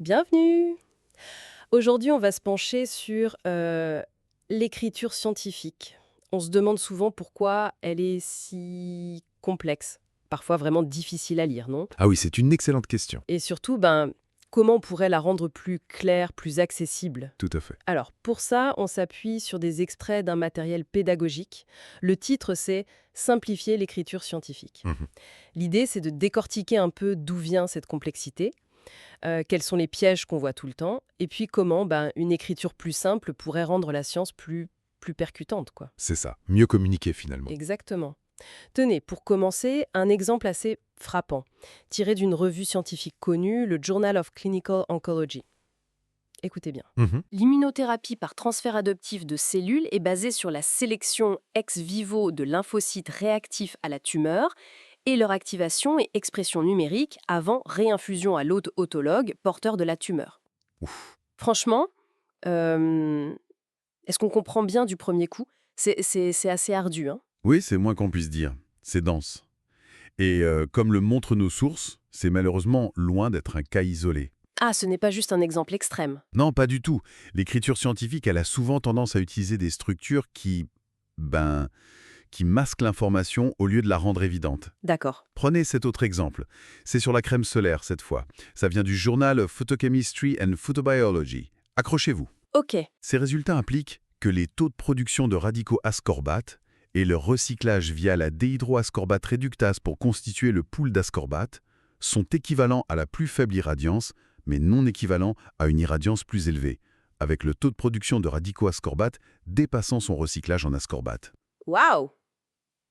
Bienvenue! Aujourd'hui, on va se pencher sur l'écriture scientifique. On se demande souvent pourquoi elle est si complexe, parfois vraiment difficile à lire, non? Ah oui, c'est une excellente question. Et surtout, comment on pourrait la rendre plus claire, plus accessible? Tout à fait. Alors, pour ça, on s'appuie sur des extraits d'un matériel pédagogique. Le titre, c'est Simplifier l'écriture scientifique. Mhm. L'idée, c'est de décortiquer un peu d'où vient cette complexité, quels sont les pièges qu'on voit tout le temps, et puis comment une écriture plus simple pourrait rendre la science plus percutante, quoi. C'est ça. Mieux communiquer finalement. Exactement. Tenez, pour commencer, un exemple assez frappant, tiré d'une revue scientifique connue, le Journal of Clinical Oncology. Écoutez bien. Mhm. L'immunothérapie par transfert adoptif de cellules est basée sur la sélection ex vivo de lymphocytes réactifs à la tumeur et leur activation et expression numérique avant réinfusion à l'hôte autologue porteur de la tumeur. Ouf. Franchement, euh, est-ce qu'on comprend bien du premier coup? C'est assez ardu, hein? Oui, c'est moins qu'on puisse dire. C'est dense. Et comme le montrent nos sources, c'est malheureusement loin d'être un cas isolé. Ah, ce n'est pas juste un exemple extrême. Non, pas du tout. L'écriture scientifique, elle a souvent tendance à utiliser des structures qui masquent l'information au lieu de la rendre évidente. D'accord. Prenez cet autre exemple. C'est sur la crème solaire cette fois. Ça vient du Journal of Photochemistry and Photobiology. Accrochez-vous. Ok. Ces résultats impliquent que les taux de production de radicaux ascorbates et leur recyclage via la déhydroascorbate réductase pour constituer le pool d'ascorbate sont équivalents à la plus faible irradiance, mais non équivalents à une irradiance plus élevée, avec le taux de production de radicaux ascorbates dépassant son recyclage en ascorbate. Waouh!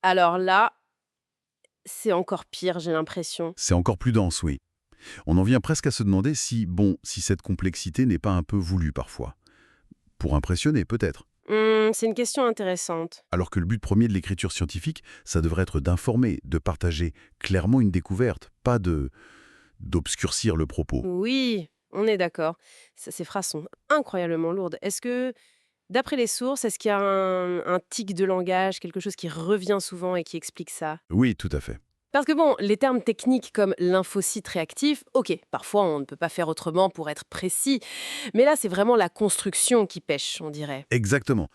Alors là, c'est encore pire, j'ai l'impression. C'est encore plus dense, oui. On en vient presque à se demander si cette complexité n'est pas un peu voulue parfois. Pour impressionner, peut-être. C'est une question intéressante. Alors que le but premier de l'écriture scientifique, ça devrait être d'informer, de partager clairement une découverte, pas d'obscurcir le propos. Oui, on est d'accord. Ces phrases sont incroyablement lourdes. D'après les sources, est-ce qu'il y a un tic de langage, quelque chose qui revient souvent et qui explique ça? Oui, tout à fait. Parce que bon, les termes techniques comme lymphocyte réactif, ok, parfois on ne peut pas faire autrement pour être précis, mais là c'est vraiment la construction qui pêche, on dirait. Exactement.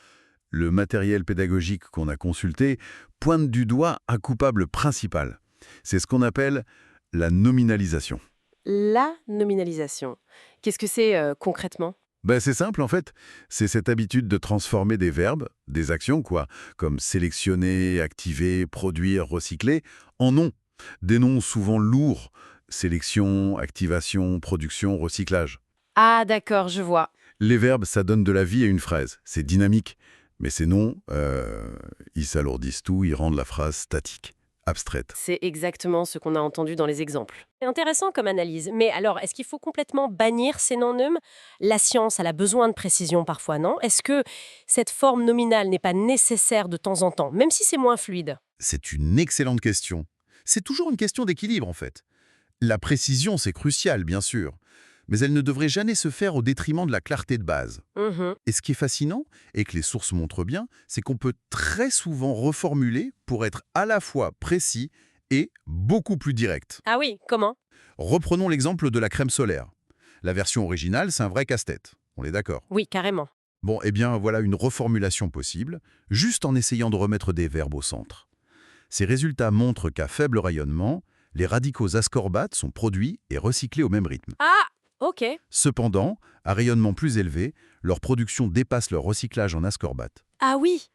Le matériel pédagogique qu'on a consulté pointe du doigt un coupable principal. C'est ce qu'on appelle la nominalisation. La nominalisation. Qu'est-ce que c'est concrètement? C'est simple en fait, c'est cette habitude de transformer des verbes, des actions quoi, comme sélectionner, activer, produire, recycler, en noms. Des noms souvent lourds, sélection, activation, production, recyclage. Ah d'accord, je vois. Les verbes, ça donne de la vie à une phrase, c'est dynamique. Mais ces noms, ils s'alourdissent tout, ils rendent la phrase statique, abstraite. C'est exactement ce qu'on a entendu dans les exemples. C'est intéressant comme analyse. Mais alors, est-ce qu'il faut complètement bannir ces noms-neumes? La science, elle a besoin de précision parfois, non? Est-ce que cette forme nominale n'est pas nécessaire de temps en temps, même si c'est moins fluide? C'est une excellente question. C'est toujours une question d'équilibre en fait. La précision, c'est crucial, bien sûr, mais elle ne devrait jamais se faire au détriment de la clarté de base. Mhm. Et ce qui est fascinant, et que les sources montrent bien, c'est qu'on peut très souvent reformuler pour être à la fois précis et beaucoup plus direct. Ah oui, comment? Reprenons l'exemple de la crème solaire. La version originale, c'est un vrai casse-tête. On est d'accord. Oui, carrément. Bon, eh bien, voilà une reformulation possible, juste en essayant de remettre des verbes au centre. Ces résultats montrent qu'à faible rayonnement, les radicaux ascorbates sont produits et recyclés au même rythme. Ah, ok. Cependant, à rayonnement plus élevé, leur production dépasse leur recyclage en ascorbate, Ah oui,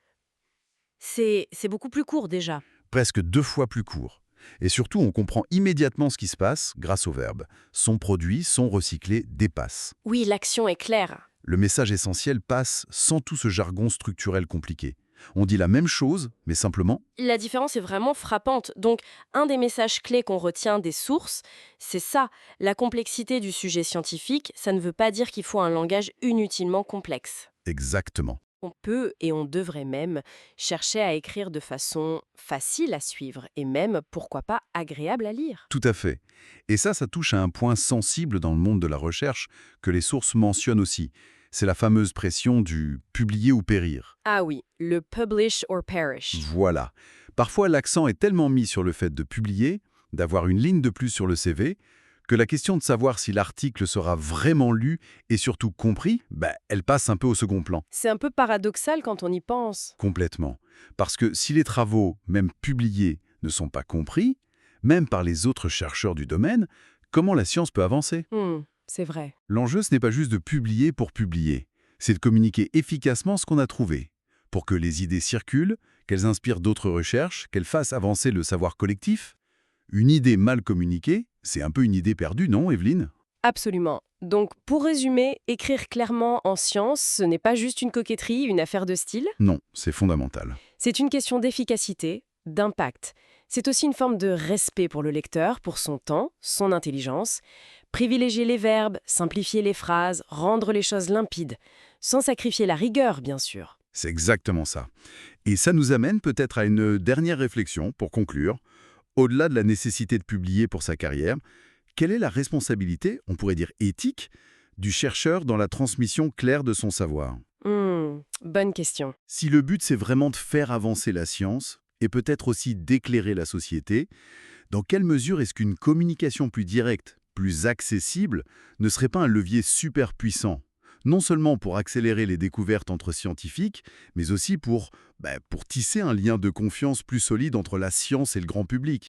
c'est beaucoup plus court déjà. presque 2 fois plus court. Et surtout, on comprend immédiatement ce qui se passe grâce au verbe. Sont produits, sont recyclés, dépassent. Oui, l'action est claire. Le message essentiel passe sans tout ce jargon structurel compliqué. On dit la même chose, mais simplement. La différence est vraiment frappante. Donc, un des messages clés qu'on retient des sources, c'est ça. La complexité du sujet scientifique, ça ne veut pas dire qu'il faut un langage inutilement complexe. Exactement. On peut et on devrait même chercher à écrire de façon facile à suivre et même, pourquoi pas, agréable à lire. Tout à fait. Et ça touche à un point sensible dans le monde de la recherche que les sources mentionnent aussi. C'est la fameuse pression du publier ou périr. Ah oui, le publish or perish. Voilà. Parfois, l'accent est tellement mis sur le fait de publier, d'avoir une ligne de plus sur le CV, que la question de savoir si l'article sera vraiment lu et surtout compris, elle passe un peu au second plan. C'est un peu paradoxal quand on y pense. Complètement. Parce que si les travaux, même publiés, ne sont pas compris, même par les autres chercheurs du domaine, comment la science peut avancer? C'est vrai. L'enjeu, ce n'est pas juste de publier pour publier, c'est de communiquer efficacement ce qu'on a trouvé, pour que les idées circulent, qu'elles inspirent d'autres recherches, qu'elles fassent avancer le savoir collectif. Une idée mal communiquée, c'est un peu une idée perdue, non, Evelyne? Absolument. Donc, pour résumer, écrire clairement en science, ce n'est pas juste une coquetterie, une affaire de style. Non, c'est fondamental. C'est une question d'efficacité, d'impact. C'est aussi une forme de respect pour le lecteur, pour son temps, son intelligence. Privilégier les verbes, simplifier les phrases, rendre les choses limpides, sans sacrifier la rigueur, bien sûr. C'est exactement ça. Et ça nous amène peut-être à une dernière réflexion pour conclure. Au-delà de la nécessité de publier pour sa carrière, quelle est la responsabilité, on pourrait dire éthique, du chercheur dans la transmission claire de son savoir? Bonne question. Si le but c'est vraiment de faire avancer la science, et peut-être aussi d'éclairer la société, dans quelle mesure est-ce qu'une communication plus directe, plus accessible, ne serait pas un levier super puissant? Non seulement pour accélérer les découvertes entre scientifiques, mais aussi pour tisser un lien de confiance plus solide entre la science et le grand public.